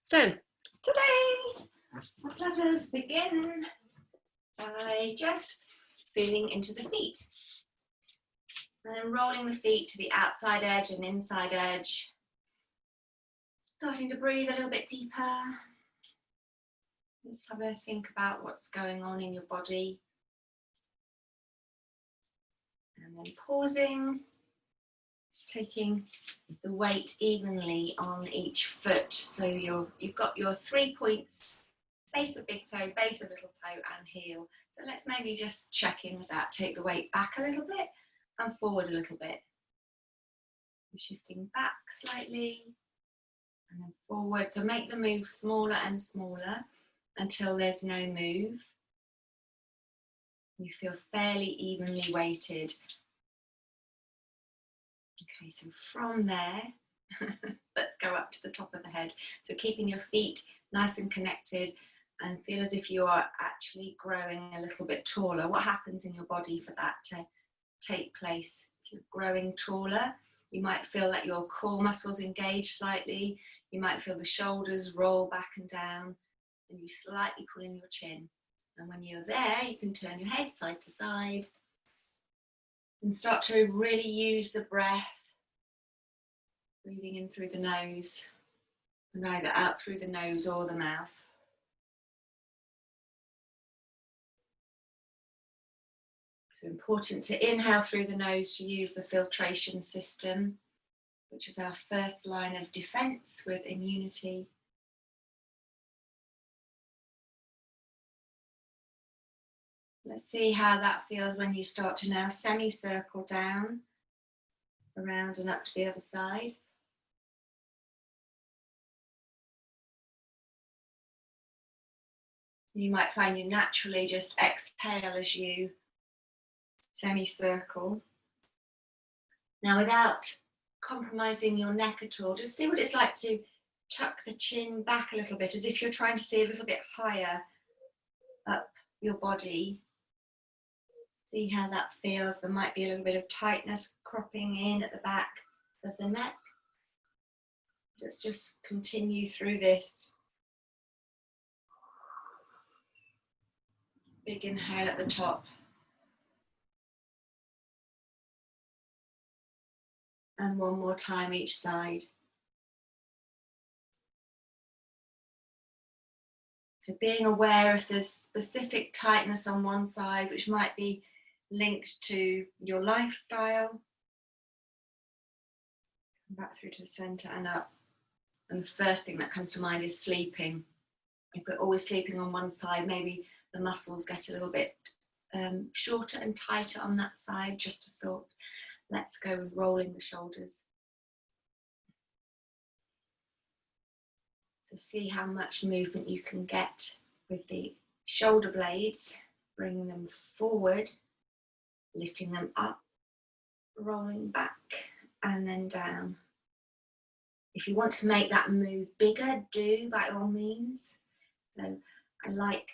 So today, let us begin by just feeling into the feet and then rolling the feet to the outside edge and inside edge. Starting to breathe a little bit deeper. Just have a think about what's going on in your body. And then pausing, just taking the weight evenly on each foot. So you've got your 3 points, base of big toe, base of little toe and heel. So let's maybe just check in with that. Take the weight back a little bit and forward a little bit. Shifting back slightly and then forward. So make the move smaller and smaller until there's no move. You feel fairly evenly weighted. Okay, so from there, let's go up to the top of the head. So keeping your feet nice and connected and feel as if you are actually growing a little bit taller. What happens in your body for that to take place? If you're growing taller, you might feel that your core muscles engage slightly. You might feel the shoulders roll back and down and you slightly pull in your chin. And when you're there, you can turn your head side to side and start to really use the breath, breathing in through the nose and either out through the nose or the mouth. So important to inhale through the nose to use the filtration system, which is our first line of defense with immunity. Let's see how that feels when you start to now semicircle down, around and up to the other side. You might find you naturally just exhale as you semicircle. Now, without compromising your neck at all, just see what it's like to tuck the chin back a little bit, as if you're trying to see a little bit higher up your body. See how that feels. There might be a little bit of tightness cropping in at the back of the neck. Let's just continue through this. Big inhale at the top. And one more time each side. So being aware if there's specific tightness on one side, which might be linked to your lifestyle. Come back through to the center and up. And the first thing that comes to mind is sleeping. If we're always sleeping on one side, maybe the muscles get a little bit shorter and tighter on that side. Just a thought. Let's go with rolling the shoulders. So see how much movement you can get with the shoulder blades, bringing them forward, lifting them up, rolling back and then down. If you want to make that move bigger, do by all means. So I like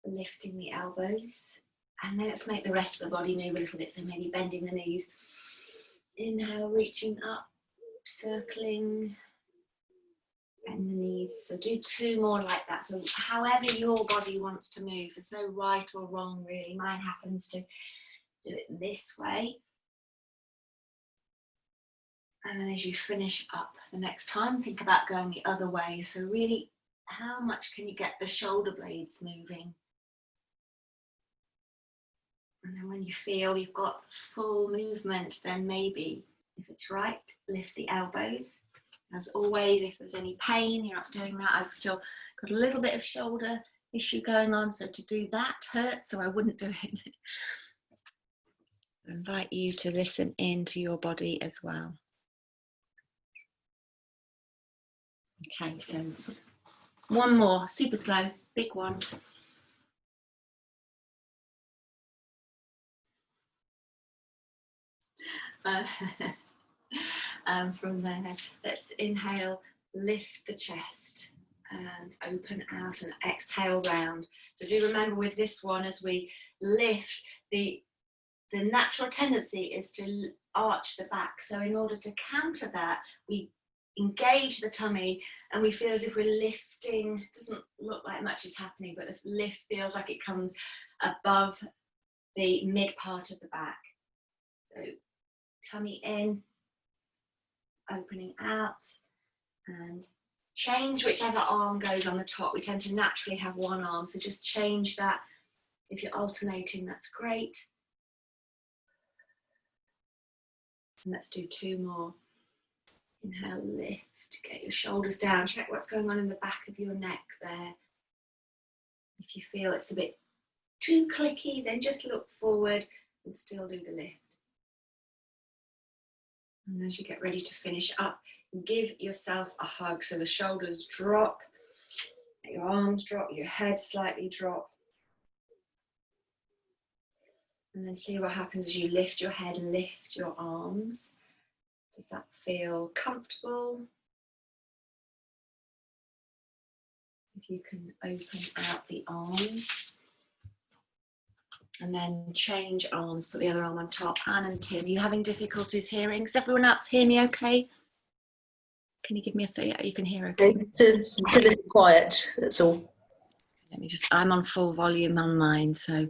lifting the elbows. And then let's make the rest of the body move a little bit. So maybe bending the knees. Inhale, reaching up, circling, bend the knees. So do 2 more like that. So however your body wants to move. There's no right or wrong really. Mine happens to do it this way. And then as you finish up the next time, think about going the other way. So really, how much can you get the shoulder blades moving? And then when you feel you've got full movement, then maybe, if it's right, lift the elbows. As always, if there's any pain, you're not doing that. I've still got a little bit of shoulder issue going on, so to do that hurts, so I wouldn't do it. I invite you to listen into your body as well. Okay, so one more, super slow, big one. And from there, let's inhale, lift the chest and open out and exhale round. So do remember with this one, as we lift, the natural tendency is to arch the back. So in order to counter that, we engage the tummy and we feel as if we're lifting. Doesn't look like much is happening, but the lift feels like it comes above the mid part of the back. So tummy in, opening out, and change whichever arm goes on the top. We tend to naturally have one arm, so just change that. If you're alternating, that's great. And let's do 2 more. Inhale, lift, get your shoulders down, check what's going on in the back of your neck there. If you feel it's a bit too clicky, then just look forward and still do the lift. And as you get ready to finish up, give yourself a hug. So the shoulders drop, your arms drop, your head slightly drop. And then see what happens as you lift your head and lift your arms. Does that feel comfortable? If you can open out the arms. And then change arms, put the other arm on top. Anne and Tim, are you having difficulties hearing? Does everyone else hear me okay? Can you give me a say? Yeah, you can hear okay. It's a little quiet, that's all. Let me just, I'm on full volume on mine, so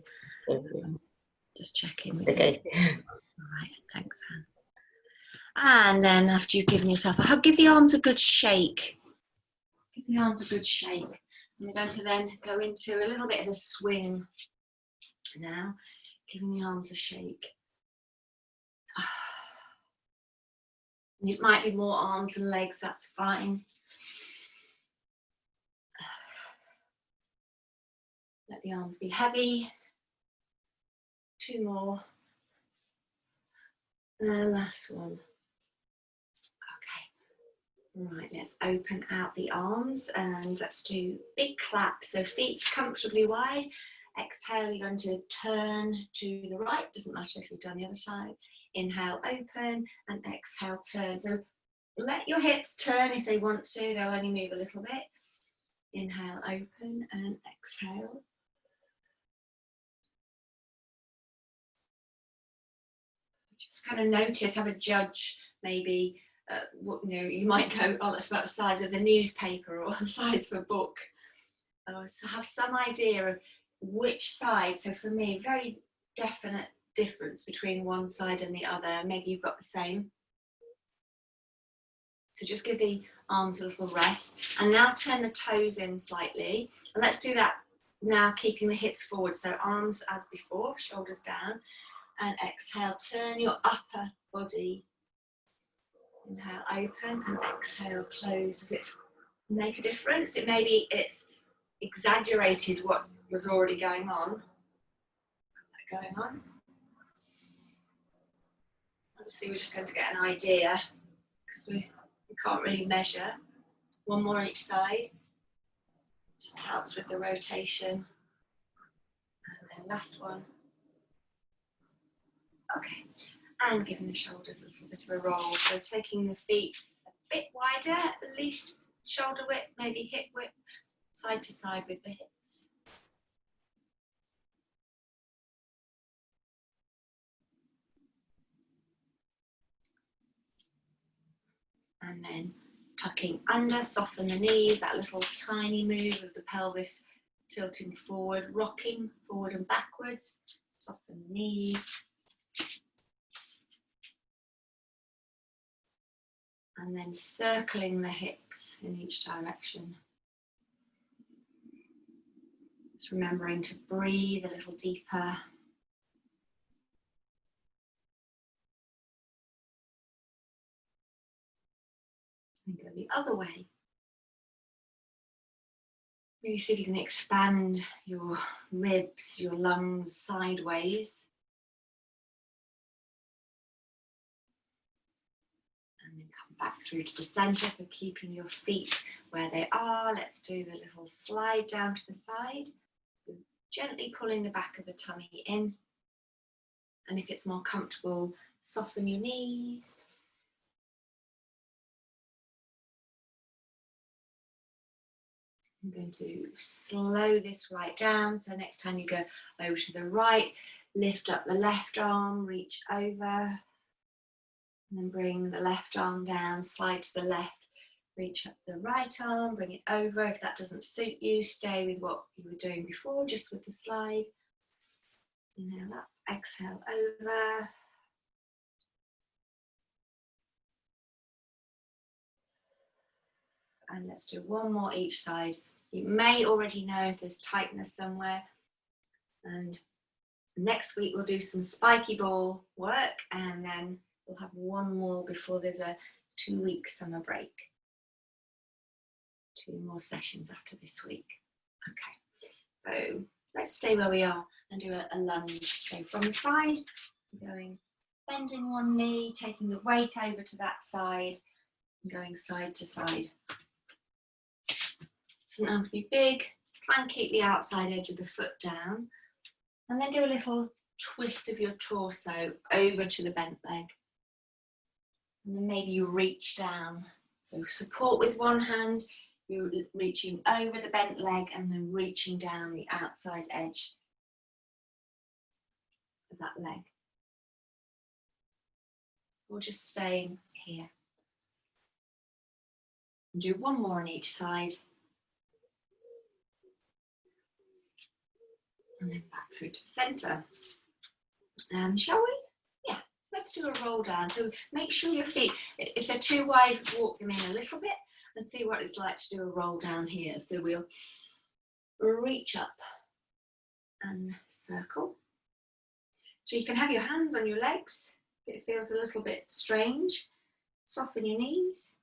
just checking with okay. you. All right, thanks, Anne. And then after you've given yourself a hug, give the arms a good shake. Give the arms a good shake. And we're going to then go into a little bit of a swing now, giving the arms a shake. And it might be more arms and legs, that's fine. Let the arms be heavy. 2 more. And the last one. Okay. Right, let's open out the arms and let's do big clap. So feet comfortably wide. Exhale, you're going to turn to the right. Doesn't matter if you've done the other side. Inhale, open, and exhale, turn. So let your hips turn if they want to. They'll only move a little bit. Inhale, open, and exhale. Just kind of notice, have a judge, maybe, you might go, oh, that's about the size of the newspaper or the size of a book. So have some idea of which side. So for me, very definite difference between one side and the other. Maybe you've got the same. So just give the arms a little rest. And now turn the toes in slightly. And let's do that now, keeping the hips forward. So arms as before, shoulders down. And exhale, turn your upper body. Inhale, open, and exhale, close. Does it make a difference? Maybe it's exaggerated what was already going on. Obviously, we're just going to get an idea because we can't really measure. 1 more each side. Just helps with the rotation. And then last one. Okay, and giving the shoulders a little bit of a roll. So taking the feet a bit wider, at least shoulder width, maybe hip width, side to side with the hips. And then tucking under, soften the knees, that little tiny move of the pelvis tilting forward, rocking forward and backwards, soften the knees. And then circling the hips in each direction. Just remembering to breathe a little deeper. And go the other way. Really see if you can expand your ribs, your lungs sideways. And then come back through to the center, so keeping your feet where they are. Let's do the little slide down to the side. Gently pulling the back of the tummy in. And if it's more comfortable, soften your knees. I'm going to slow this right down. So next time you go over to the right, lift up the left arm, reach over. And then bring the left arm down, slide to the left. Reach up the right arm, bring it over. If that doesn't suit you, stay with what you were doing before, just with the slide. Inhale up, exhale over. And let's do one more each side. You may already know if there's tightness somewhere. And next week we'll do some spiky ball work, and then we'll have one more before there's a 2-week summer break. 2 more sessions after this week. Okay, so let's stay where we are and do a lunge. So from the side, going, bending one knee, taking the weight over to that side, and going side to side. Doesn't have to be big. Try and keep the outside edge of the foot down. And then do a little twist of your torso over to the bent leg. And then maybe you reach down. So support with one hand, you're reaching over the bent leg and then reaching down the outside edge of that leg. Or just staying here. And do one more on each side. And then back through to the centre. Shall we? Yeah, let's do a roll down. So make sure your feet, if they're too wide, walk them in a little bit and see what it's like to do a roll down here. So we'll reach up and circle. So you can have your hands on your legs. If it feels a little bit strange, soften your knees.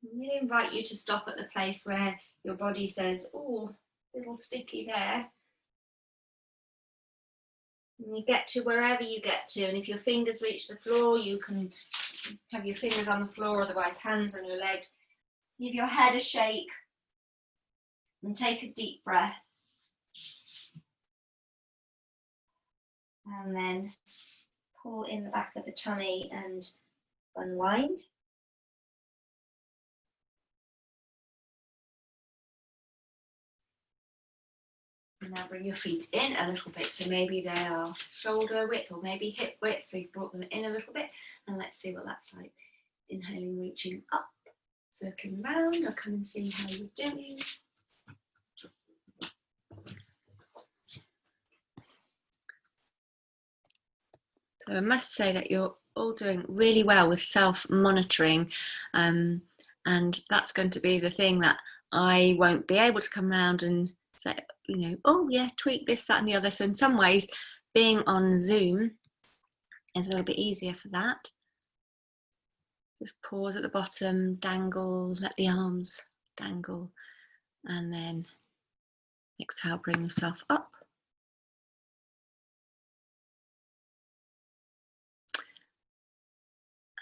We invite you to stop at the place where your body says, oh, little sticky there. And you get to wherever you get to, and if your fingers reach the floor, you can have your fingers on the floor, otherwise hands on your leg. Give your head a shake and take a deep breath. And then pull in the back of the tummy and unwind. And now bring your feet in a little bit. So maybe they are shoulder width or maybe hip width. So you've brought them in a little bit. And let's see what that's like. Inhaling, reaching up, circling round. I'll come and see how you're doing. So I must say that you're all doing really well with self-monitoring. And that's going to be the thing that I won't be able to come around and say, you know, oh yeah, tweak this, that and the other. So in some ways, being on Zoom is a little bit easier for that. Just pause at the bottom, dangle, let the arms dangle, and then exhale, bring yourself up.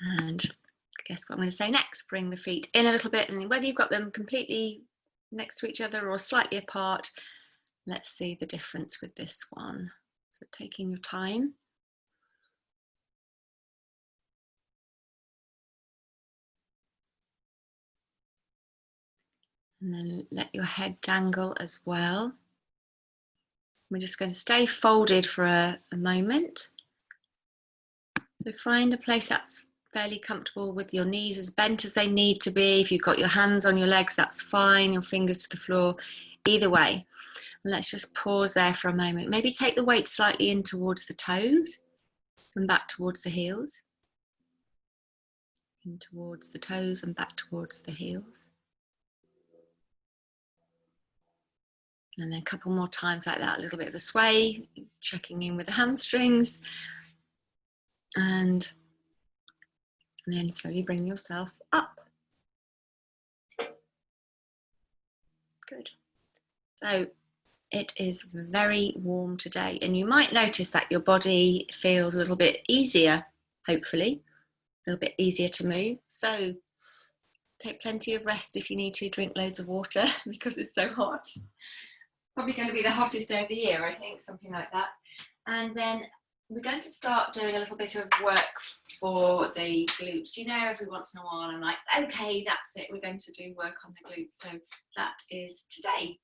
And guess what I'm going to say next? Bring the feet in a little bit, and whether you've got them completely next to each other or slightly apart, let's see the difference with this one. So taking your time. And then let your head dangle as well. We're just going to stay folded for a moment. So find a place that's fairly comfortable with your knees as bent as they need to be. If you've got your hands on your legs, that's fine. Your fingers to the floor, either way. And let's just pause there for a moment. Maybe take the weight slightly in towards the toes and back towards the heels. In towards the toes and back towards the heels. And then a couple more times like that, a little bit of a sway, checking in with the hamstrings. And then slowly bring yourself up. Good. So it is very warm today, and you might notice that your body feels a little bit easier, hopefully, a little bit easier to move. So take plenty of rest if you need to, drink loads of water because it's so hot. Probably going to be the hottest day of the year, I think, something like that. And then we're going to start doing a little bit of work for the glutes. You know, every once in a while I'm like, okay, that's it. We're going to do work on the glutes. So that is today.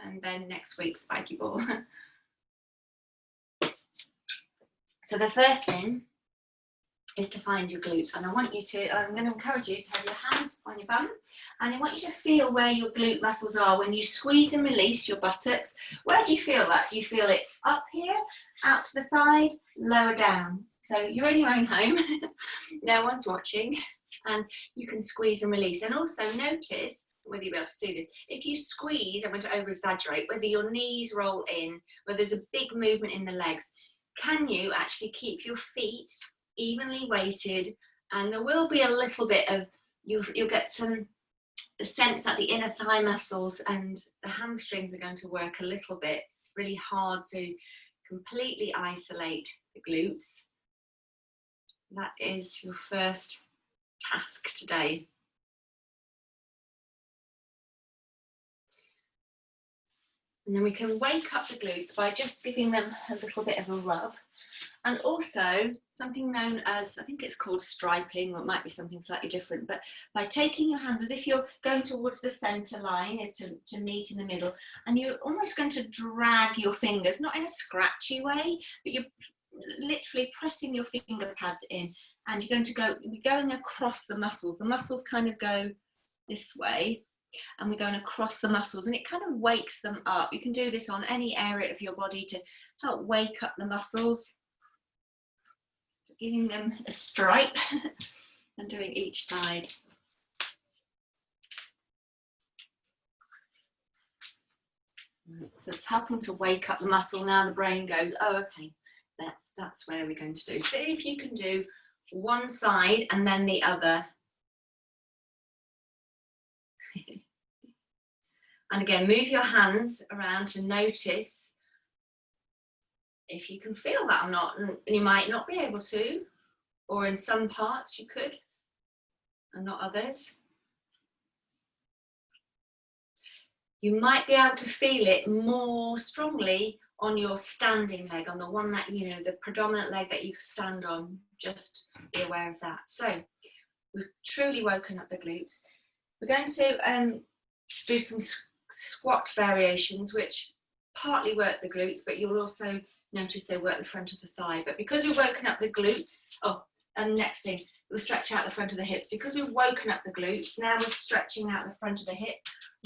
And then next week, spiky ball. So the first thing is to find your glutes. And I'm going to encourage you to have your hands on your bum, and I want you to feel where your glute muscles are when you squeeze and release your buttocks. Where do you feel that? Do you feel it up here, out to the side, lower down? So you're in your own home, no one's watching, and you can squeeze and release. And also notice whether you'll be able to do this. If you squeeze, I'm going to over exaggerate, whether your knees roll in, whether there's a big movement in the legs, can you actually keep your feet evenly weighted? And there will be a little bit of, you'll get some sense that the inner thigh muscles and the hamstrings are going to work a little bit. It's really hard to completely isolate the glutes. That is your first task today. And then we can wake up the glutes by just giving them a little bit of a rub. And also something known as, I think it's called striping, or it might be something slightly different, but by taking your hands as if you're going towards the center line to meet in the middle, and you're almost going to drag your fingers, not in a scratchy way, but you're literally pressing your finger pads in, and you're going across the muscles. The muscles kind of go this way, and we're going across the muscles, and it kind of wakes them up. You can do this on any area of your body to help wake up the muscles. So giving them a stripe and doing each side. So it's helping to wake up the muscle. Now the brain goes, oh, okay, that's where we're going to do. See if you can do one side and then the other. And again, move your hands around to notice if you can feel that or not. And you might not be able to, or in some parts you could, and not others. You might be able to feel it more strongly on your standing leg, on the one that, you know, the predominant leg that you stand on. Just be aware of that. So we've truly woken up the glutes. We're going to do some squat variations, which partly work the glutes, but you'll also notice they work the front of the thigh. But because we've woken up the glutes, and next thing, we'll stretch out the front of the hips. Because we've woken up the glutes, now we're stretching out the front of the hip.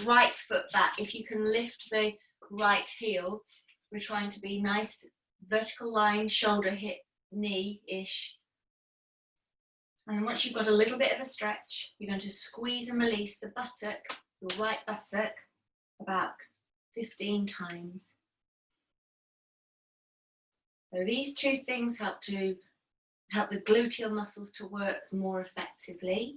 Right foot back. If you can lift the right heel, we're trying to be nice, vertical line, shoulder, hip, knee-ish. And once you've got a little bit of a stretch, you're going to squeeze and release the buttock, your right buttock, about 15 times. So these two things help the gluteal muscles to work more effectively.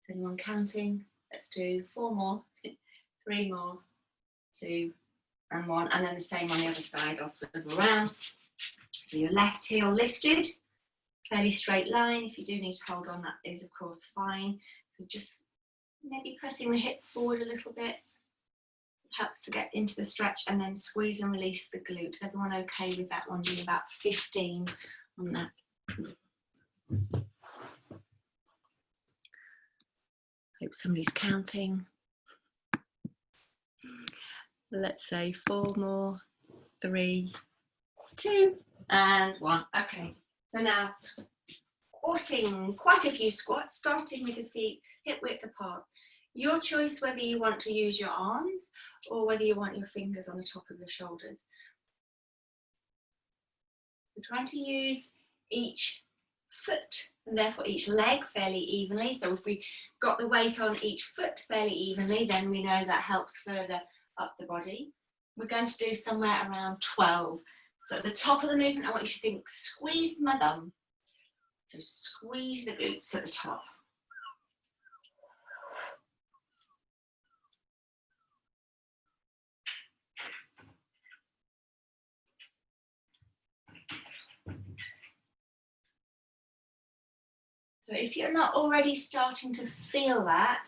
Anyone counting? Let's do 4 more, 3 more, 2 and 1, and then the same on the other side. I'll swivel around. So your left heel lifted, fairly straight line. If you do need to hold on, that is of course fine. So just maybe pressing the hip forward a little bit. It helps to get into the stretch, and then squeeze and release the glute. Everyone okay with that one? Doing about 15 on that. Hope somebody's counting. Let's say 4 more, 3, 2 and 1. Okay, so now squatting, quite a few squats, starting with the feet hip width apart. Your choice whether you want to use your arms or whether you want your fingers on the top of your shoulders. We're trying to use each foot and therefore each leg fairly evenly. So if we got the weight on each foot fairly evenly, then we know that helps further up the body. We're going to do somewhere around 12. So at the top of the movement, I want you to think, squeeze my bum. So squeeze the glutes at the top. So if you're not already starting to feel that,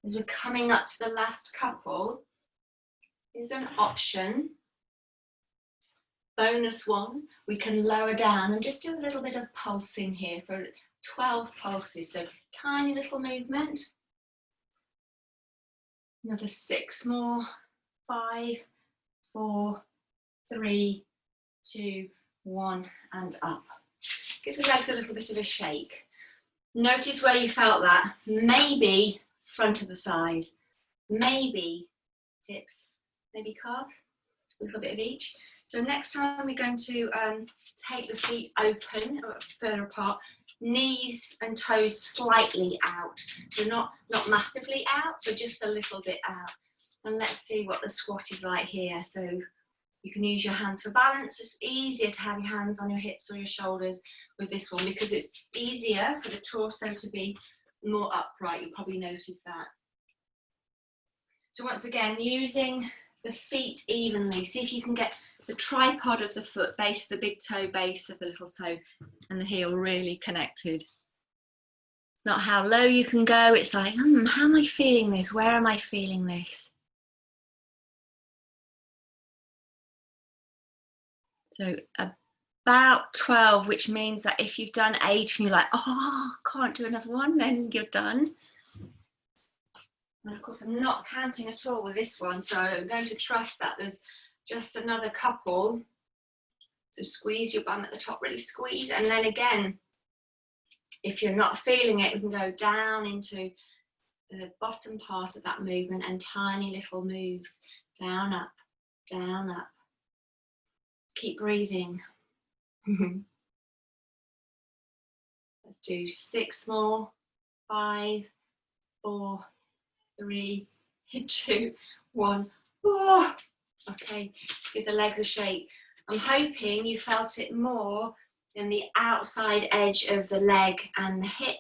as we're coming up to the last couple, is an option. Bonus one, we can lower down and just do a little bit of pulsing here for 12 pulses. So tiny little movement. Another 6 more, 5, 4, 3, 2, 1, and up. Give the legs a little bit of a shake. Notice where you felt that. Maybe front of the thighs, maybe hips, maybe calf, a little bit of each. So next time we're going to take the feet open, further apart, knees and toes slightly out. So not massively out, but just a little bit out. And let's see what the squat is like here. So you can use your hands for balance. It's easier to have your hands on your hips or your shoulders with this one because it's easier for the torso to be more upright. You'll probably notice that. So once again, using the feet evenly. See if you can get the tripod of the foot, base of the big toe, base of the little toe, and the heel really connected. It's not how low you can go. It's like, how am I feeling this? Where am I feeling this? So about 12, which means that if you've done 8 and you're like, oh, can't do another one, then you're done. And of course, I'm not counting at all with this one, so I'm going to trust that there's just another couple. So squeeze your bum at the top, really squeeze. And then again, if you're not feeling it, we can go down into the bottom part of that movement and tiny little moves. Down, up, down, up. Keep breathing. Let's do 6 more. 5, 4, 3, 2, 1. Oh, okay, give the legs a shake. I'm hoping you felt it more in the outside edge of the leg and the hip,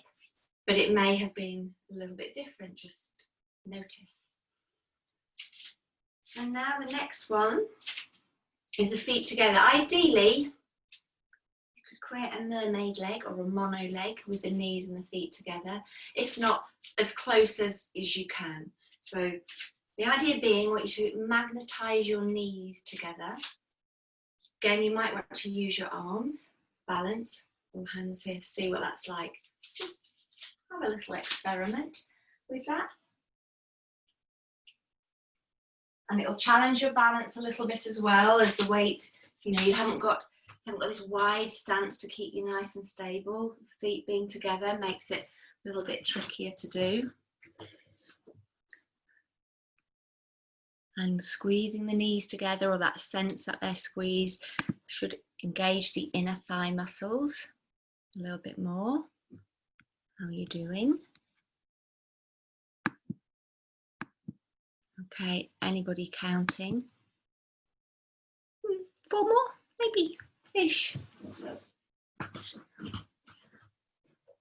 but it may have been a little bit different. Just notice. And now the next one is the feet together. Ideally, you could create a mermaid leg or a mono leg with the knees and the feet together. If not, as close as you can. So the idea being, what you should magnetize your knees together. Again, you might want to use your arms, balance, or hands here, see what that's like. Just have a little experiment with that. And it'll challenge your balance a little bit as well as the weight, you haven't got this wide stance to keep you nice and stable. Feet being together makes it a little bit trickier to do. And squeezing the knees together, or that sense that they're squeezed, should engage the inner thigh muscles a little bit more. How are you doing? Okay, anybody counting? 4 more, maybe, ish.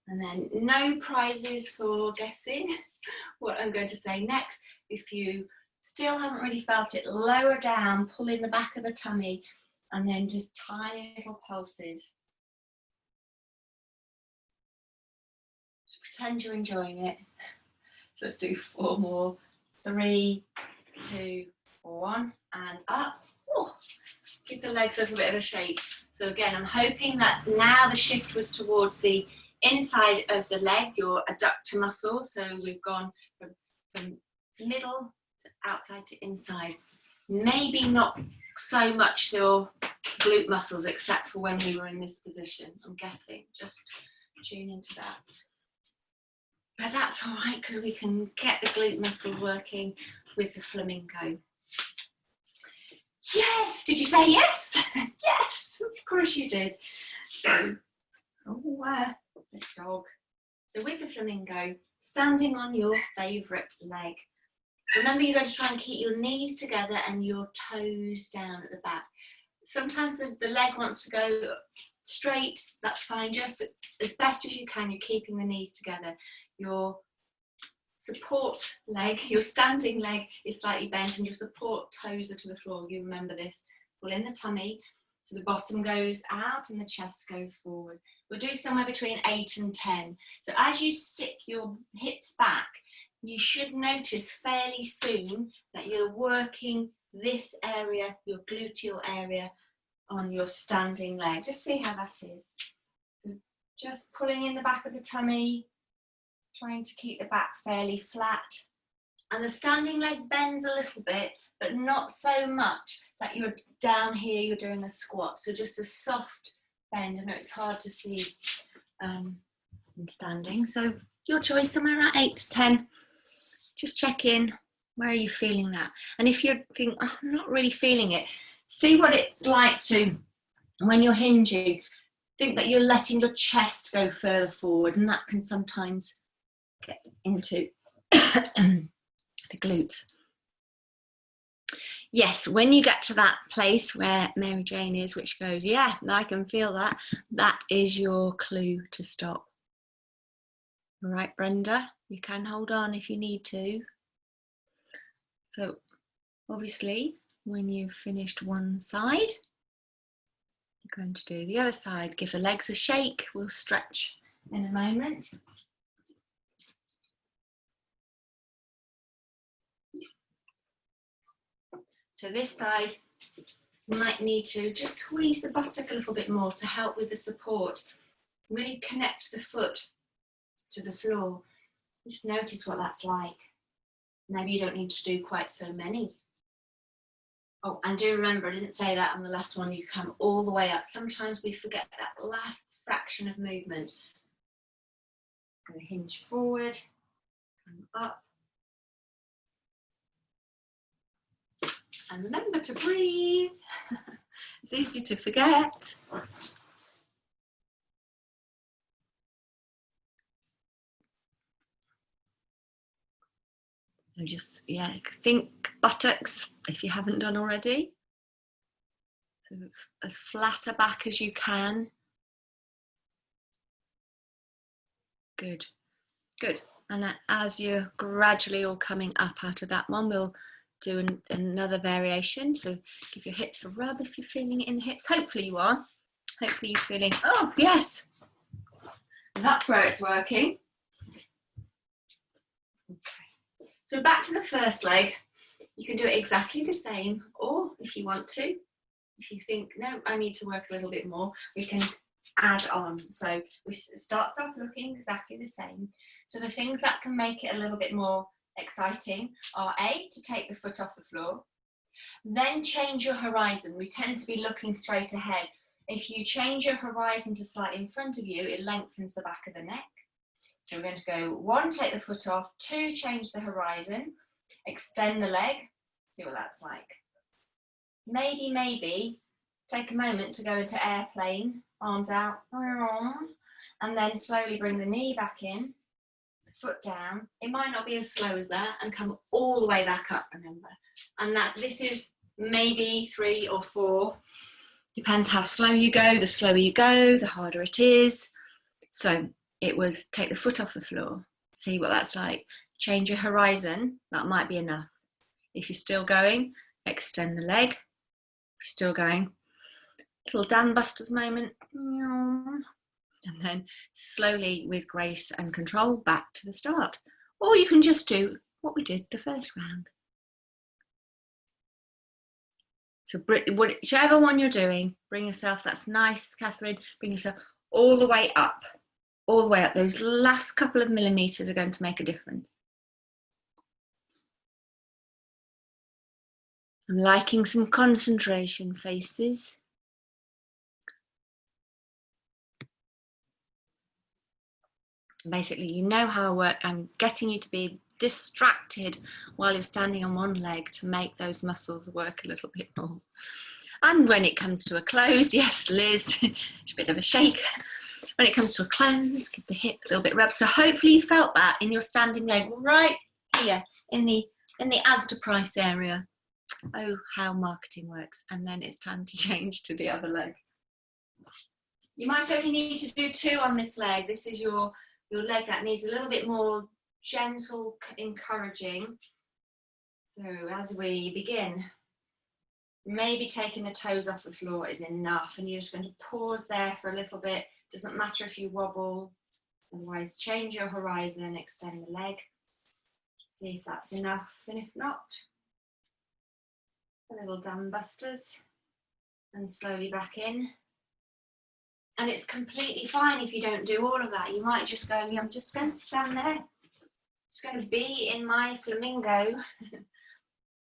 And then no prizes for guessing what I'm going to say next. If you still haven't really felt it, lower down, pull in the back of the tummy, and then just tiny little pulses. Just pretend you're enjoying it. So let's do 4 more. 3, 2, 1, and up. Oh, give the legs a little bit of a shake. So again, I'm hoping that now the shift was towards the inside of the leg, your adductor muscle. So we've gone from middle to outside to inside. Maybe not so much your glute muscles, except for when we were in this position, I'm guessing. Just tune into that. But that's all right, because we can get the glute muscle working with the flamingo. Yes! Did you say yes? Yes! Of course you did. So, this dog. So with the flamingo, standing on your favourite leg. Remember, you're going to try and keep your knees together and your toes down at the back. Sometimes the leg wants to go straight, that's fine. Just as best as you can, you're keeping the knees together. Your support leg, your standing leg is slightly bent and your support toes are to the floor. You remember this. Pull in the tummy, so the bottom goes out and the chest goes forward. We'll do somewhere between 8 and 10. So as you stick your hips back, you should notice fairly soon that you're working this area, your gluteal area, on your standing leg. Just see how that is. Just pulling in the back of the tummy, trying to keep the back fairly flat. And the standing leg bends a little bit, but not so much that you're down here, you're doing a squat. So just a soft bend. I know it's hard to see in standing. So your choice, somewhere around 8 to 10. Just check in. Where are you feeling that? And if you think, oh, I'm not really feeling it, see what it's like to, when you're hinging, think that you're letting your chest go further forward, and that can sometimes get into the glutes. Yes, when you get to that place where Mary Jane is, which goes, yeah, I can feel that, that is your clue to stop. All right, Brenda, you can hold on if you need to. So obviously, when you've finished one side, you're going to do the other side. Give the legs a shake. We'll stretch in a moment. So this side, you might need to just squeeze the buttock a little bit more to help with the support. Really connect the foot to the floor. Just notice what that's like. Maybe you don't need to do quite so many. Oh, and do remember, I didn't say that on the last one, you come all the way up. Sometimes we forget that last fraction of movement. Go hinge forward, come up. And remember to breathe. It's easy to forget. So just, yeah, think buttocks if you haven't done already. So it's as flat a back as you can. Good, good. And as you're gradually all coming up out of that one, we'll do another variation. So give your hips a rub if you're feeling it in the hips. Hopefully you are. Hopefully you're feeling, oh yes, that's where it's working. Okay. So back to the first leg. You can do it exactly the same, or if you want to, if you think, no, I need to work a little bit more, we can add on. So we start off looking exactly the same. So the things that can make it a little bit more exciting are A, to take the foot off the floor, then change your horizon. We tend to be looking straight ahead. If you change your horizon to slightly in front of you, it lengthens the back of the neck. So we're going to go 1, take the foot off, 2, change the horizon, extend the leg, see what that's like. Maybe take a moment to go into airplane, arms out, and then slowly bring the knee back in, foot down. It might not be as slow as that, and come all the way back up, remember. And that this is maybe 3 or 4, depends how slow you go. The slower you go, the harder it is. So it was take the foot off the floor, see what that's like. Change your horizon, that might be enough. If you're still going, extend the leg. If you're still going, little Dan Busters moment. And then slowly, with grace and control, back to the start. Or you can just do what we did the first round. So whichever one you're doing, bring yourself, that's nice, Catherine, bring yourself all the way up. All the way up. Those last couple of millimeters are going to make a difference. I'm liking some concentration faces. Basically, you know how I work. I'm getting you to be distracted while you're standing on one leg to make those muscles work a little bit more. And when it comes to a close, yes, Liz, it's a bit of a shake. When it comes to a close, give the hip a little bit rub. So hopefully you felt that in your standing leg right here in the Asda price area. Oh, how marketing works. And then it's time to change to the other leg. You might only need to do 2 on this leg. This is your leg that needs a little bit more gentle encouraging. So as we begin, maybe taking the toes off the floor is enough, and you're just going to pause there for a little bit. Doesn't matter if you wobble, otherwise change your horizon, extend the leg. See if that's enough, and if not, a little Dan Busters, and slowly back in. And it's completely fine if you don't do all of that. You might just go, I'm just going to stand there. Just going to be in my flamingo.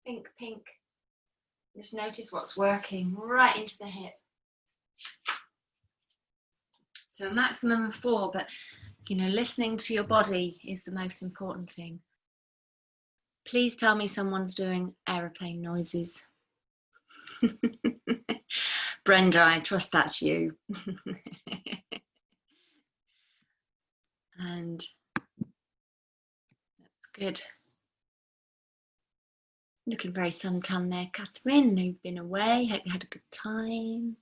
Pink, pink. Just notice what's working right into the hip. So a maximum of 4, but you know, listening to your body is the most important thing. Please tell me someone's doing aeroplane noises. Brenda, I trust that's you. And that's good. Looking very suntanned there, Catherine. You've been away. Hope you had a good time.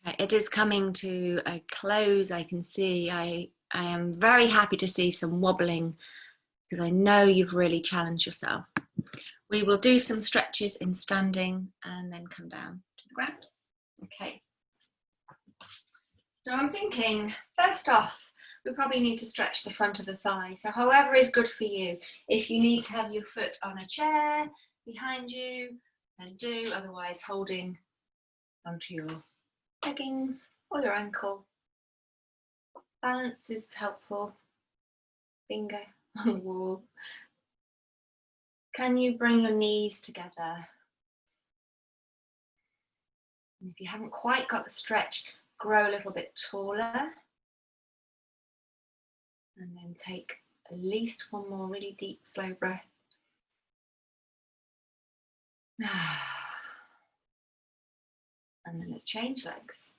Okay, it is coming to a close. I can see. I am very happy to see some wobbling because I know you've really challenged yourself. We will do some stretches in standing and then come down to the ground. Okay. So I'm thinking, first off, we probably need to stretch the front of the thigh. So however is good for you. If you need to have your foot on a chair behind you, then do. Otherwise, holding onto your leggings or your ankle. Balance is helpful. Finger on the wall. Can you bring your knees together? And if you haven't quite got the stretch, grow a little bit taller. And then take at least one more really deep, slow breath. And then let's change legs.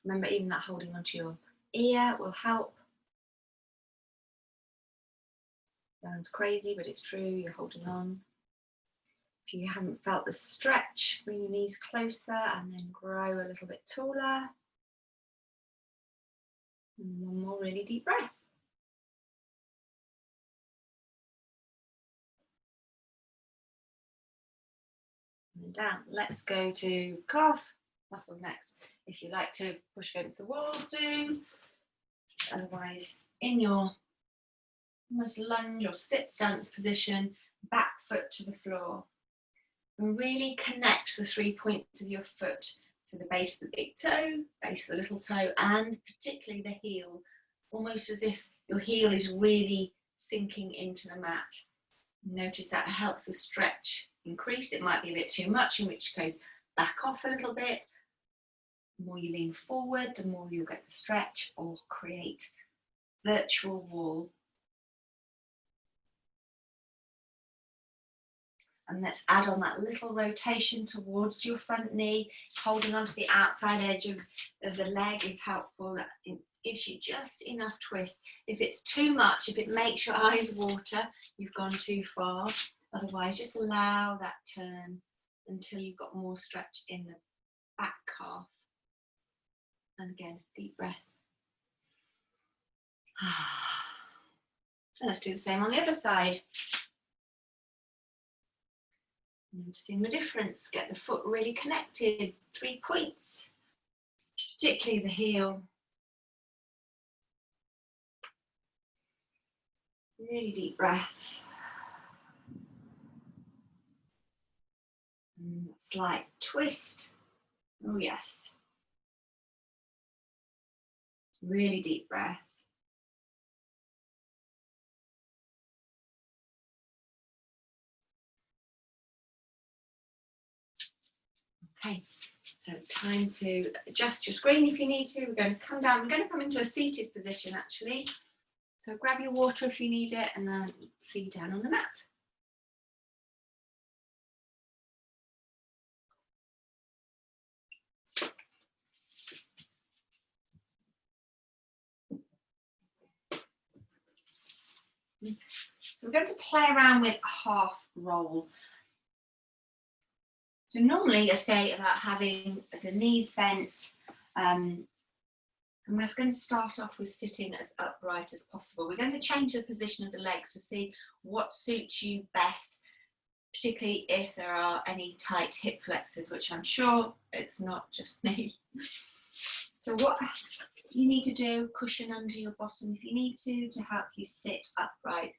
Remember, even that holding onto your ear will help. Sounds crazy, but it's true. You're holding on. If you haven't felt the stretch, bring your knees closer and then grow a little bit taller. And one more really deep breath. And then down. Let's go to calf muscles next. If you like to push against the wall, do. Otherwise, in your almost lunge or split stance position, back foot to the floor. And really connect the 3 points of your foot to the base of the big toe, base of the little toe, and particularly the heel, almost as if your heel is really sinking into the mat. Notice that helps the stretch increase. It might be a bit too much, in which case back off a little bit. The more you lean forward, the more you'll get the stretch or create virtual wall. And let's add on that little rotation towards your front knee. Holding onto the outside edge of the leg is helpful. That gives you just enough twist. If it's too much, if it makes your eyes water, you've gone too far. Otherwise, just allow that turn until you've got more stretch in the back calf. And again, deep breath. And let's do the same on the other side. Noticing the difference, get the foot really connected, 3 points, particularly the heel. Really deep breath. And slight twist. Oh yes. Really deep breath. Okay, so time to adjust your screen if you need to. We're going to come down. We're going to come into a seated position actually. So grab your water if you need it and then see you down on the mat. So we're going to play around with a half roll. So normally I say about having the knees bent. I'm just going to start off with sitting as upright as possible. We're going to change the position of the legs to see what suits you best, particularly if there are any tight hip flexors, which I'm sure it's not just me. So what you need to do, cushion under your bottom if you need to help you sit upright.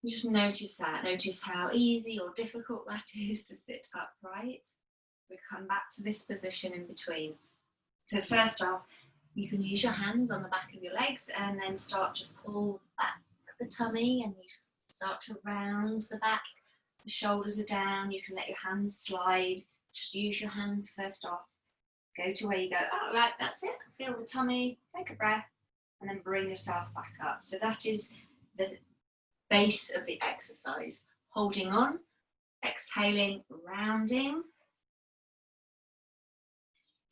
Just notice that. Notice how easy or difficult that is to sit upright. We'll come back to this position in between. So first off, You can use your hands on the back of your legs and then start to pull back the tummy, and you start to round the back. The shoulders are down. You can let your hands slide. Just use your hands first off. Go to where you go. Oh, right, that's it. Feel the tummy. Take a breath, and then bring yourself back up. So that is the base of the exercise. Holding on, exhaling, rounding,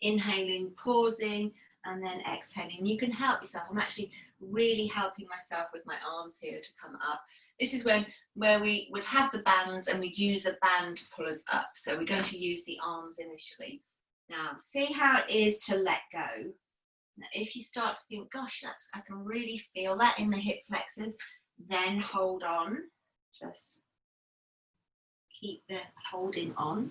inhaling, pausing, and then exhaling. You can help yourself. I'm actually really helping myself with my arms here to come up. This is where we would have the bands and we'd use the band to pull us up. So we're going to use the arms initially. Now, see how it is to let go. Now, if you start to think, gosh, I can really feel that in the hip flexors, then hold on. Just keep the holding on.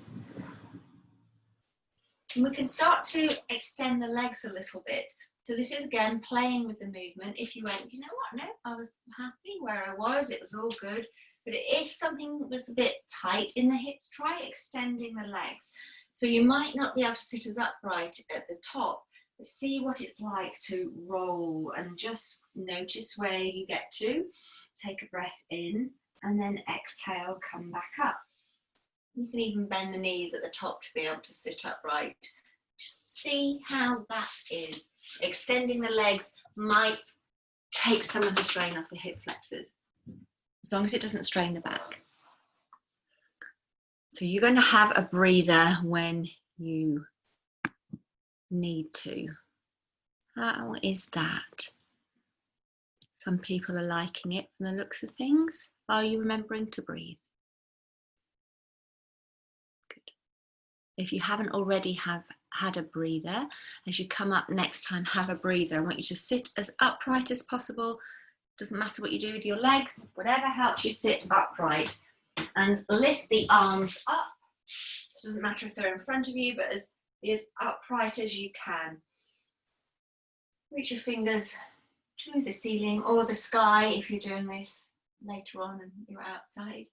And we can start to extend the legs a little bit. So this is again playing with the movement. If you went, you know what, no, I was happy where I was, it was all good. But if something was a bit tight in the hips, try extending the legs. So you might not be able to sit as upright at the top, but see what it's like to roll and just notice where you get to. Take a breath in and then exhale, come back up. You can even bend the knees at the top to be able to sit upright. Just see how that is. Extending the legs might take some of the strain off the hip flexors, as long as it doesn't strain the back. So you're going to have a breather when you need to. How is that? Some people are liking it from the looks of things. Are you remembering to breathe? Good. If you haven't already had a breather, as you come up next time, have a breather. I want you to sit as upright as possible. Doesn't matter what you do with your legs, whatever helps you sit upright. And lift the arms up. It doesn't matter if they're in front of you, but as upright as you can. Reach your fingers to the ceiling or the sky if you're doing this later on and you're outside.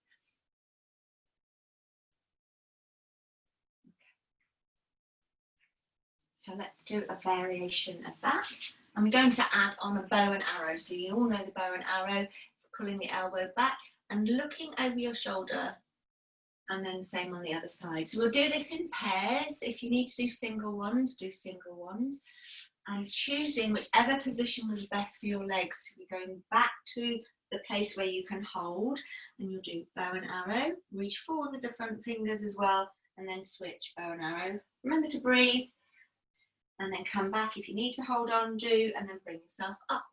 So let's do a variation of that. I'm going to add on a bow and arrow. So you all know the bow and arrow, pulling the elbow back and looking over your shoulder, and then the same on the other side. So we'll do this in pairs. If you need to do single ones, do single ones. And choosing whichever position was best for your legs. You're going back to the place where you can hold, and you'll do bow and arrow. Reach forward with the front fingers as well, and then switch bow and arrow. Remember to breathe, and then come back. If you need to hold on, do, and then bring yourself up.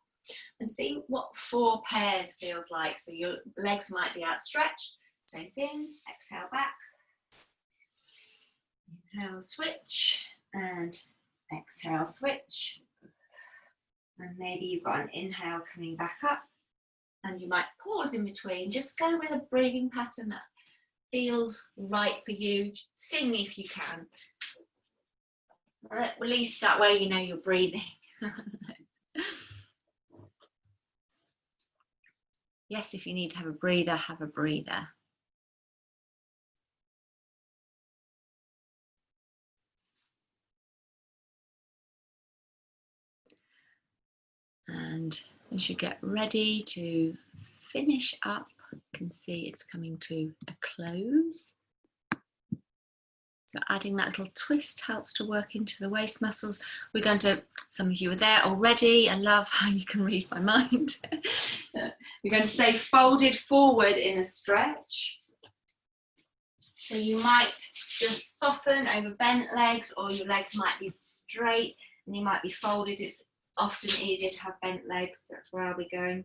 And see what 4 pairs feels like. So your legs might be outstretched. Same thing, exhale back. Inhale, switch, and exhale, switch. And maybe you've got an inhale coming back up. And you might pause in between. Just go with a breathing pattern that feels right for you. Sing if you can. Release, that way you know you're breathing. Yes, if you need to have a breather, have a breather. And as you get ready to finish up, you can see it's coming to a close. So adding that little twist helps to work into the waist muscles. We're going to, some of you are there already. I love how you can read my mind. We're going to say folded forward in a stretch. So you might just soften over bent legs, or your legs might be straight and you might be folded. It's often easier to have bent legs. That's where I'll be going.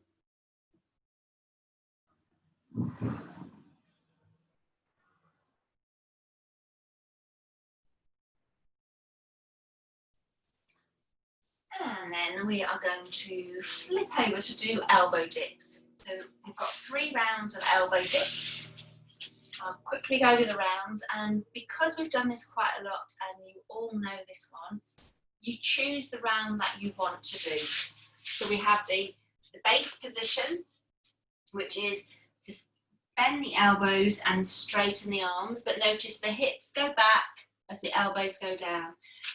And then we are going to flip over to do elbow dips. So we've got 3 rounds of elbow dips. I'll quickly go over the rounds, and because we've done this quite a lot and you all know this one, you choose the round that you want to do. So we have the base position, which is to bend the elbows and straighten the arms, but notice the hips go back as the elbows go down.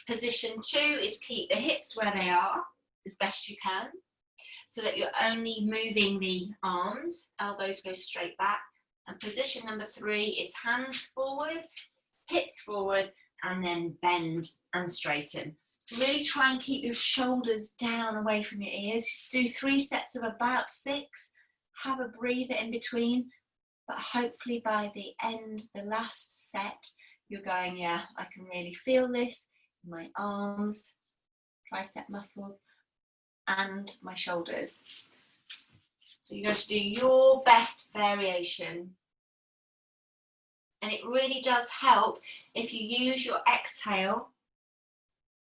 Position 2 is keep the hips where they are as best you can, so that you're only moving the arms, elbows go straight back. And position number 3 is hands forward, hips forward, and then bend and straighten. Really try and keep your shoulders down away from your ears. Do 3 sets of about 6. Have a breather in between, but hopefully by the end, the last set, you're going, yeah, I can really feel this in my arms, tricep muscles, and my shoulders. So you're going to do your best variation. And it really does help if you use your exhale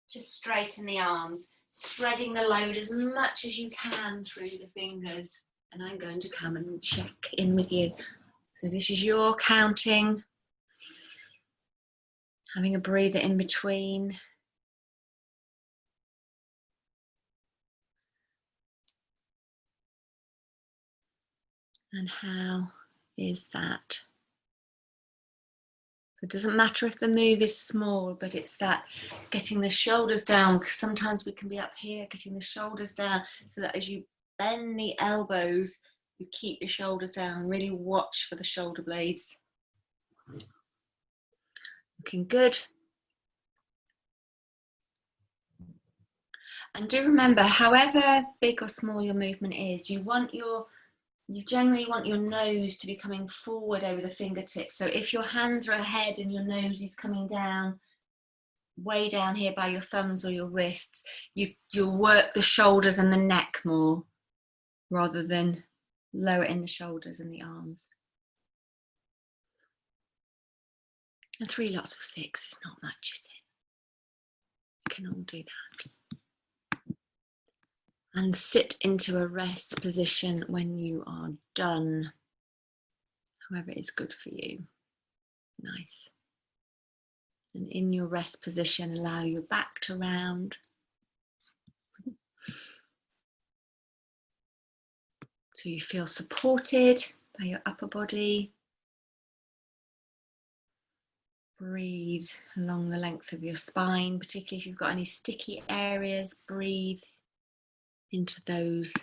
to straighten the arms, spreading the load as much as you can through the fingers. And I'm going to come and check in with you. So this is your counting, having a breather in between. And how is that? It doesn't matter if the move is small, but it's that getting the shoulders down, because sometimes we can be up here, getting the shoulders down so that as you bend the elbows, you keep your shoulders down. Really watch for the shoulder blades. Looking good. And do remember, however big or small your movement is, you generally want your nose to be coming forward over the fingertips. So if your hands are ahead and your nose is coming down, way down here by your thumbs or your wrists, you'll work the shoulders and the neck more rather than lower in the shoulders and the arms. And 3 lots of 6 is not much, is it? You can all do that. And sit into a rest position when you are done, however is good for you. Nice. And in your rest position, allow your back to round. So you feel supported by your upper body. Breathe along the length of your spine, particularly if you've got any sticky areas, breathe into those.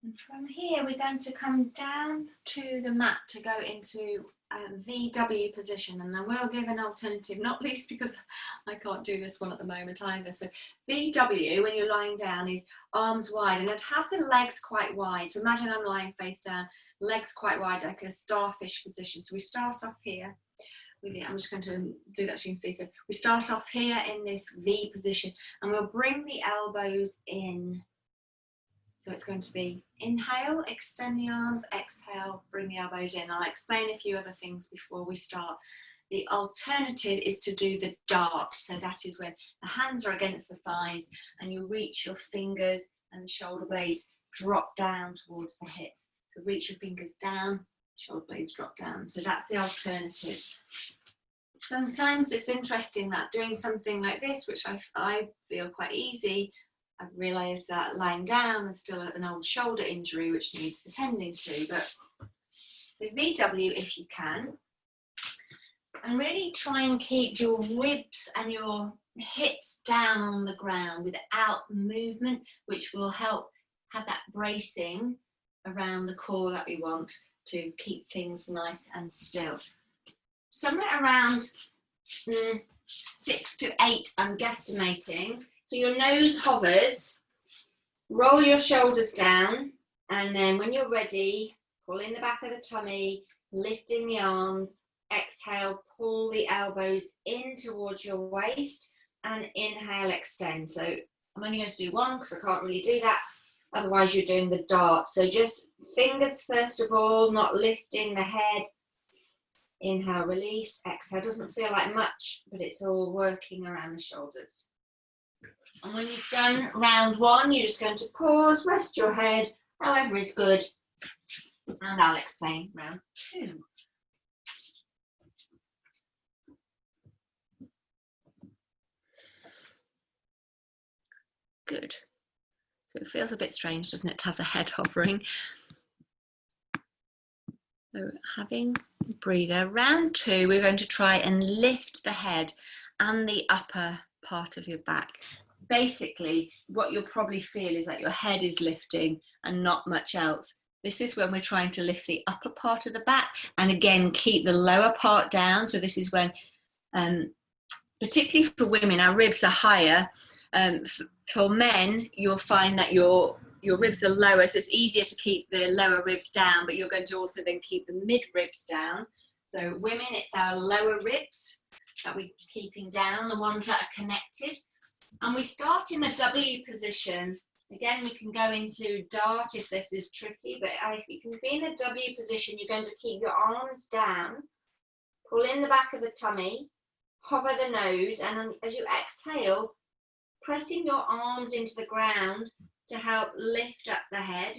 And from here, we're going to come down to the mat to go into VW position. And I will give an alternative, not least because I can't do this one at the moment either. So VW, when you're lying down, is arms wide, and I'd have the legs quite wide. So imagine I'm lying face down, legs quite wide, like a starfish position. So we start off here. I'm just going to do that so you can see. So we start off here in this V position, and we'll bring the elbows in. So it's going to be inhale, extend the arms, exhale, bring the elbows in. I'll explain a few other things before we start. The alternative is to do the dart. So that is when the hands are against the thighs and you reach your fingers and the shoulder blades drop down towards the hips. So reach your fingers down, shoulder blades drop down. So that's the alternative. Sometimes it's interesting that doing something like this, which I feel quite easy, I've realised that lying down is still an old shoulder injury which needs attending to. But so VW if you can, and really try and keep your ribs and your hips down on the ground without movement, which will help have that bracing around the core that we want to keep things nice and still. Somewhere around 6 to 8, I'm guesstimating. So your nose hovers, roll your shoulders down, and then when you're ready, pull in the back of the tummy, lifting the arms, exhale, pull the elbows in towards your waist, and inhale, extend. So I'm only going to do one because I can't really do that. Otherwise you're doing the dart. So just fingers first of all, not lifting the head. Inhale, release, exhale. Doesn't feel like much, but it's all working around the shoulders. And when you've done round 1, you're just going to pause, rest your head, however is good, and I'll explain round 2. Good. So it feels a bit strange, doesn't it, to have the head hovering? So having a breather. Round 2, we're going to try and lift the head and the upper part of your back. Basically, what you'll probably feel is that your head is lifting and not much else. This is when we're trying to lift the upper part of the back and again keep the lower part down. So this is when, particularly for women, our ribs are higher. For men, you'll find that your ribs are lower, so it's easier to keep the lower ribs down, but you're going to also then keep the mid ribs down. So women, it's our lower ribs that we're keeping down, the ones that are connected. And we start in the W position. Again, we can go into dart if this is tricky, but if you can be in the W position, you're going to keep your arms down, pull in the back of the tummy, hover the nose, and as you exhale, pressing your arms into the ground to help lift up the head,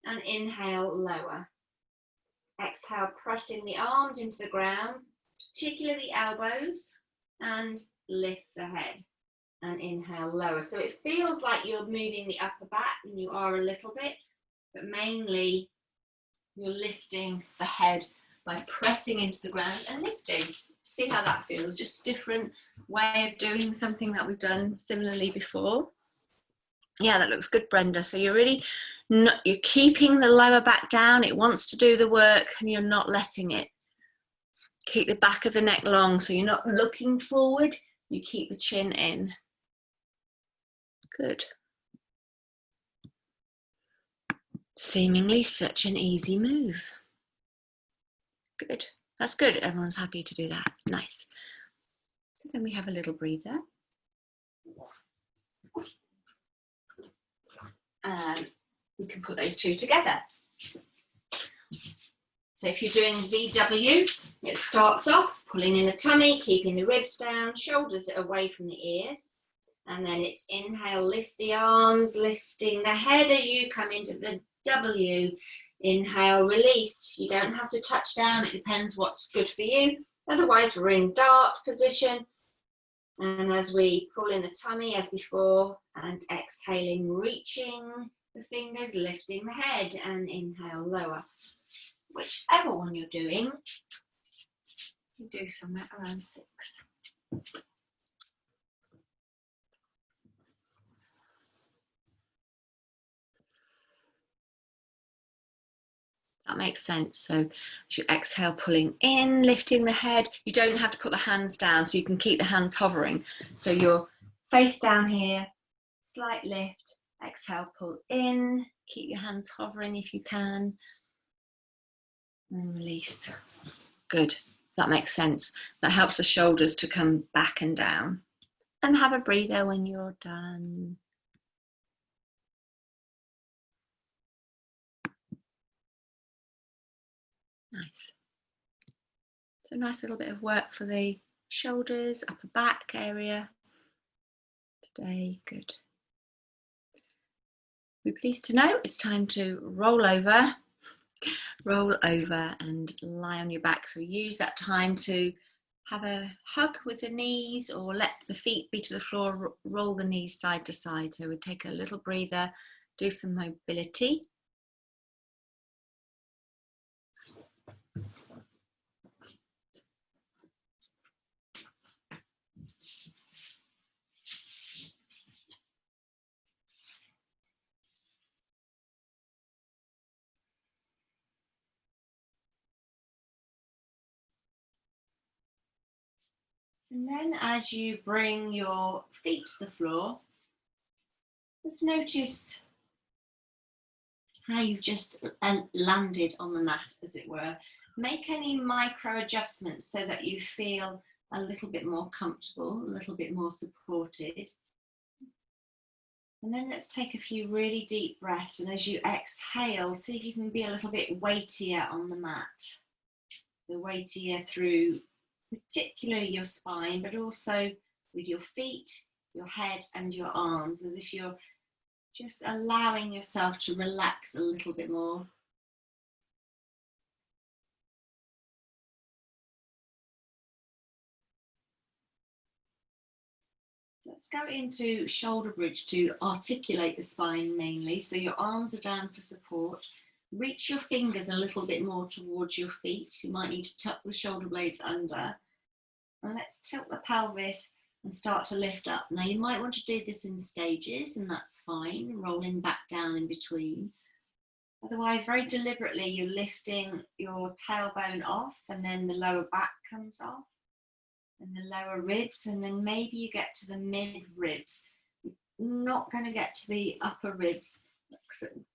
and inhale, lower. Exhale, pressing the arms into the ground, particularly the elbows, and lift the head. And inhale, lower. So it feels like you're moving the upper back, and you are a little bit, but mainly you're lifting the head by pressing into the ground and lifting. See how that feels? Just a different way of doing something that we've done similarly before. Yeah, that looks good, Brenda. So you're really not, you're keeping the lower back down. It wants to do the work and you're not letting it. Keep the back of the neck long so you're not looking forward. You keep the chin in. Good. Seemingly such an easy move. Good. That's good. Everyone's happy to do that. Nice. So then we have a little breather. We can put those two together. So if you're doing VW, it starts off pulling in the tummy, keeping the ribs down, shoulders away from the ears. And then it's inhale, lift the arms, lifting the head as you come into the W. Inhale, release. You don't have to touch down. It depends what's good for you. Otherwise, we're in dart position. And as we pull in the tummy as before, and exhaling, reaching the fingers, lifting the head, and inhale, lower. Whichever one you're doing, you do somewhere around 6. That makes sense. So as you exhale, pulling in, lifting the head, you don't have to put the hands down, so you can keep the hands hovering. So you're face down here, slight lift, exhale, pull in, keep your hands hovering if you can, and release. Good, that makes sense. That helps the shoulders to come back and down. And have a breather when you're done. Nice. So a nice little bit of work for the shoulders, upper back area today. Good. We're pleased to know it's time to roll over and lie on your back. So use that time to have a hug with the knees or let the feet be to the floor, roll the knees side to side. So we take a little breather, do some mobility. And then as you bring your feet to the floor, just notice how you've just landed on the mat, as it were. Make any micro adjustments so that you feel a little bit more comfortable, a little bit more supported. And then let's take a few really deep breaths. And as you exhale, see if you can be a little bit weightier on the mat. So weightier through particularly your spine, but also with your feet, your head and your arms, as if you're just allowing yourself to relax a little bit more. Let's go into shoulder bridge to articulate the spine mainly. So your arms are down for support. Reach your fingers a little bit more towards your feet. You might need to tuck the shoulder blades under. And let's tilt the pelvis and start to lift up. Now you might want to do this in stages, and that's fine, rolling back down in between. Otherwise, very deliberately, you're lifting your tailbone off, and then the lower back comes off, and the lower ribs, and then maybe you get to the mid ribs. You're not going to get to the upper ribs,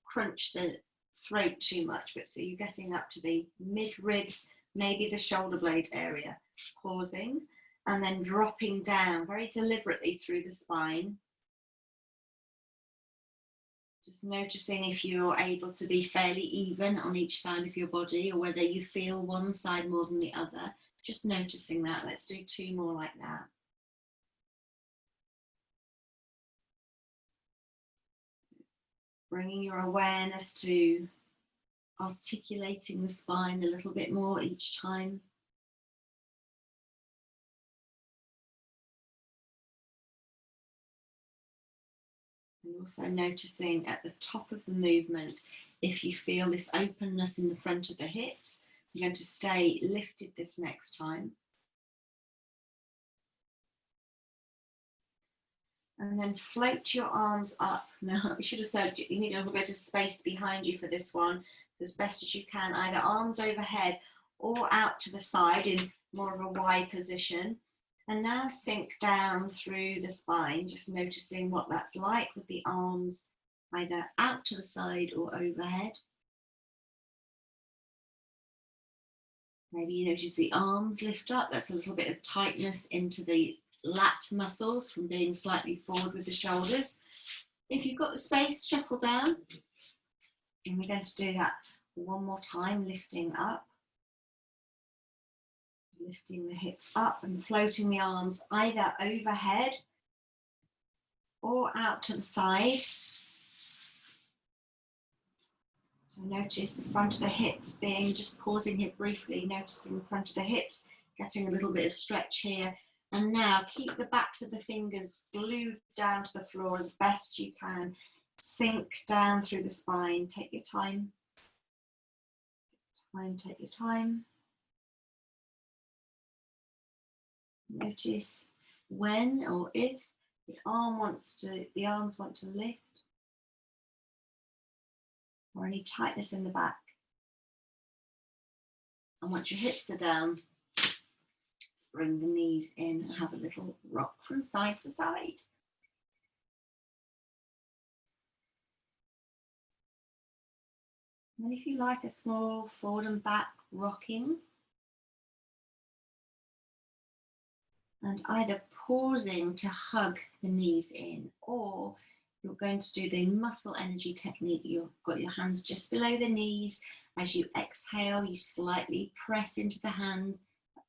crunch the throat too much, but so you're getting up to the mid ribs, maybe the shoulder blade area, pausing, and then dropping down very deliberately through the spine. Just noticing if you're able to be fairly even on each side of your body, or whether you feel one side more than the other. Just noticing that. Let's do 2 more like that. Bringing your awareness to articulating the spine a little bit more each time. And also noticing at the top of the movement, if you feel this openness in the front of the hips, you're going to stay lifted this next time. And then float your arms up. Now, I should have said you need a little bit of space behind you for this one, as best as you can, either arms overhead or out to the side in more of a Y position. And now sink down through the spine, just noticing what that's like with the arms either out to the side or overhead. Maybe you notice the arms lift up. That's a little bit of tightness into the lat muscles from being slightly forward with the shoulders. If you've got the space, shuffle down. And we're going to do that one more time, lifting up. Lifting the hips up and floating the arms either overhead or out to the side. So notice the front of the hips being, just pausing here briefly, noticing the front of the hips, getting a little bit of stretch here. And now keep the backs of the fingers glued down to the floor as best you can. Sink down through the spine. Take your time. Take your time. Notice when or if the arms want to lift, or any tightness in the back. And once your hips are down, let's bring the knees in and have a little rock from side to side. And then if you like, a small forward and back rocking. And either pausing to hug the knees in, or you're going to do the muscle energy technique. You've got your hands just below the knees. As you exhale, you slightly press into the hands,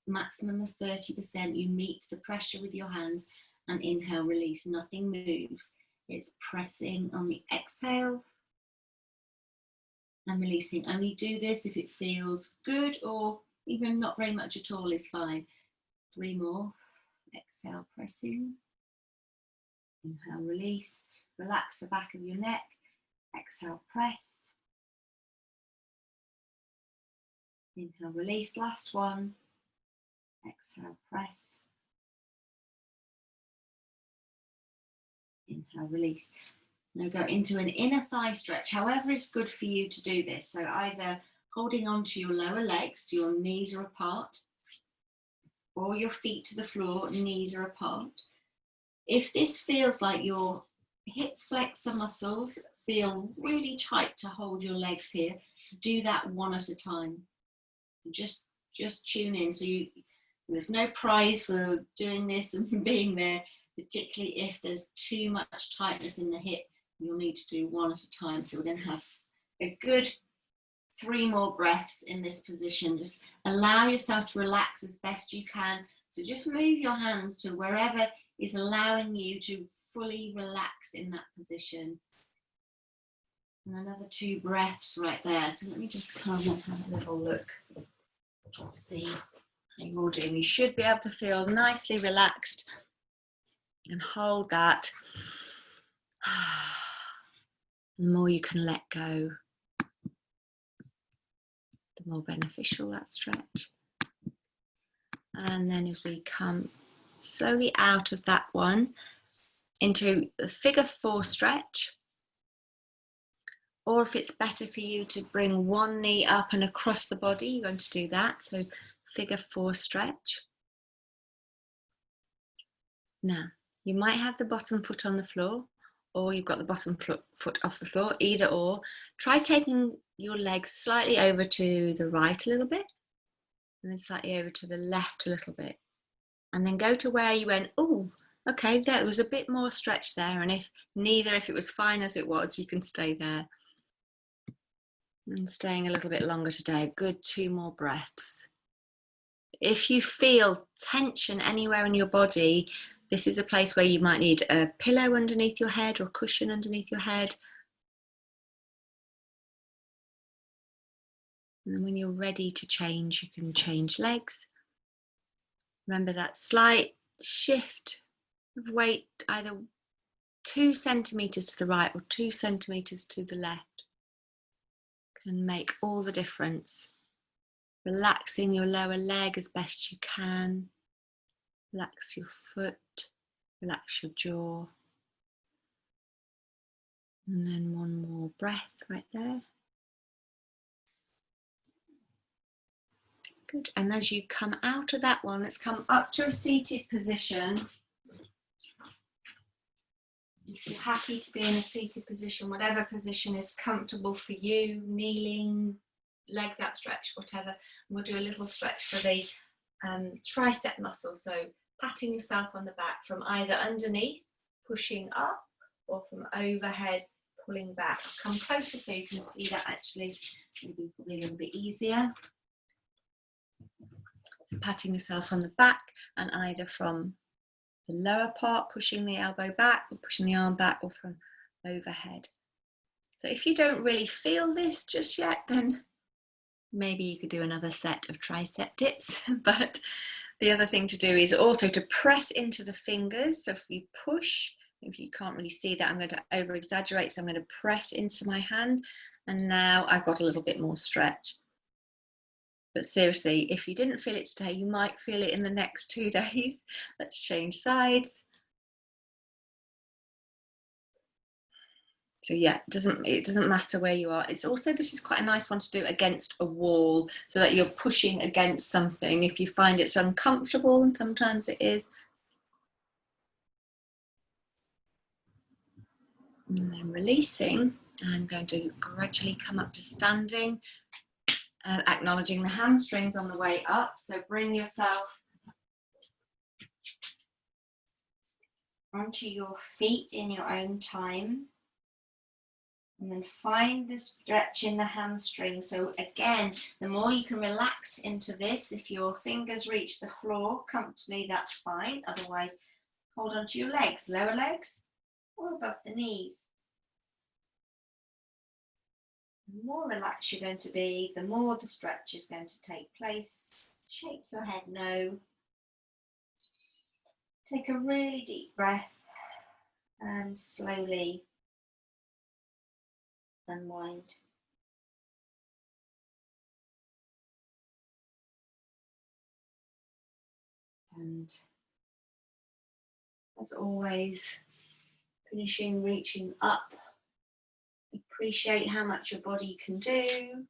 maximum of 30%. You meet the pressure with your hands, and inhale, release. Nothing moves. It's pressing on the exhale and releasing. Only do this if it feels good, or even not very much at all is fine. 3 more. Exhale, pressing. Inhale, release. Relax the back of your neck. Exhale, press. Inhale, release. Last one. Exhale, press. Inhale, release. Now go into an inner thigh stretch. However is good for you to do this. So either holding on to your lower legs, your knees are apart, or your feet to the floor, knees are apart. If this feels like your hip flexor muscles feel really tight to hold your legs here, do that one at a time. Just tune in. So there's no prize for doing this and being there, particularly if there's too much tightness in the hip. You'll need to do one at a time. So we're going to have a good 3 more breaths in this position. Just allow yourself to relax as best you can. So just move your hands to wherever is allowing you to fully relax in that position. And another 2 breaths right there. So let me just come and have a little look. Let's see how you're doing. You should be able to feel nicely relaxed And hold that. The more you can let go, the more beneficial that stretch. And then as we come slowly out of that one into the figure 4 stretch, or if it's better for you to bring one knee up and across the body, you're going to do that. So figure 4 stretch. Now, you might have the bottom foot on the floor, or you've got the bottom foot off the floor, either or. Try taking your legs slightly over to the right a little bit, and then slightly over to the left a little bit. And then go to where you went, oh, okay, there was a bit more stretch there. And if it was fine as it was, you can stay there. And staying a little bit longer today. Good, 2 more breaths. If you feel tension anywhere in your body, this is a place where you might need a pillow underneath your head or cushion underneath your head. And then when you're ready to change, you can change legs. Remember that slight shift of weight, either 2 centimeters to the right or 2 centimeters to the left, can make all the difference. Relaxing your lower leg as best you can. Relax your foot, relax your jaw. And then one more breath right there. Good. And as you come out of that one, let's come up to a seated position. If you're happy to be in a seated position, whatever position is comfortable for you, kneeling, legs outstretched, whatever. We'll do a little stretch for the tricep muscle. So patting yourself on the back from either underneath, pushing up, or from overhead, pulling back. Come closer so you can see that actually, maybe probably a little bit easier. So patting yourself on the back and either from the lower part, pushing the elbow back or pushing the arm back, or from overhead. So if you don't really feel this just yet, then maybe you could do another set of tricep dips. But the other thing to do is also to press into the fingers. So if you push, if you can't really see that, I'm going to over exaggerate. So I'm going to press into my hand, and now I've got a little bit more stretch. But seriously, if you didn't feel it today, you might feel it in the next 2 days. Let's change sides. So yeah, it doesn't matter where you are. It's also, this is quite a nice one to do against a wall, so that you're pushing against something. If you find it's uncomfortable, and sometimes it is. And then releasing, I'm going to gradually come up to standing. Acknowledging the hamstrings on the way up. So bring yourself onto your feet in your own time. And then find the stretch in the hamstring. So again, the more you can relax into this, if your fingers reach the floor comfortably, that's fine. Otherwise, hold onto your legs, lower legs or above the knees. The more relaxed you're going to be, the more the stretch is going to take place. Shake your head no. Take a really deep breath and slowly unwind. And as always, finishing, reaching up. Appreciate how much your body can do,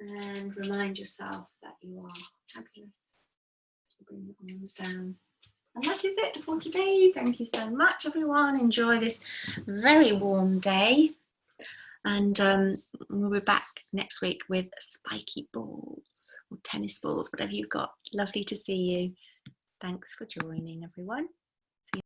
and remind yourself that you are fabulous. Bring the arms down. And that is it for today. Thank you so much, everyone. Enjoy this very warm day. And we'll be back next week with spiky balls or tennis balls, whatever you've got. Lovely to see you. Thanks for joining, everyone.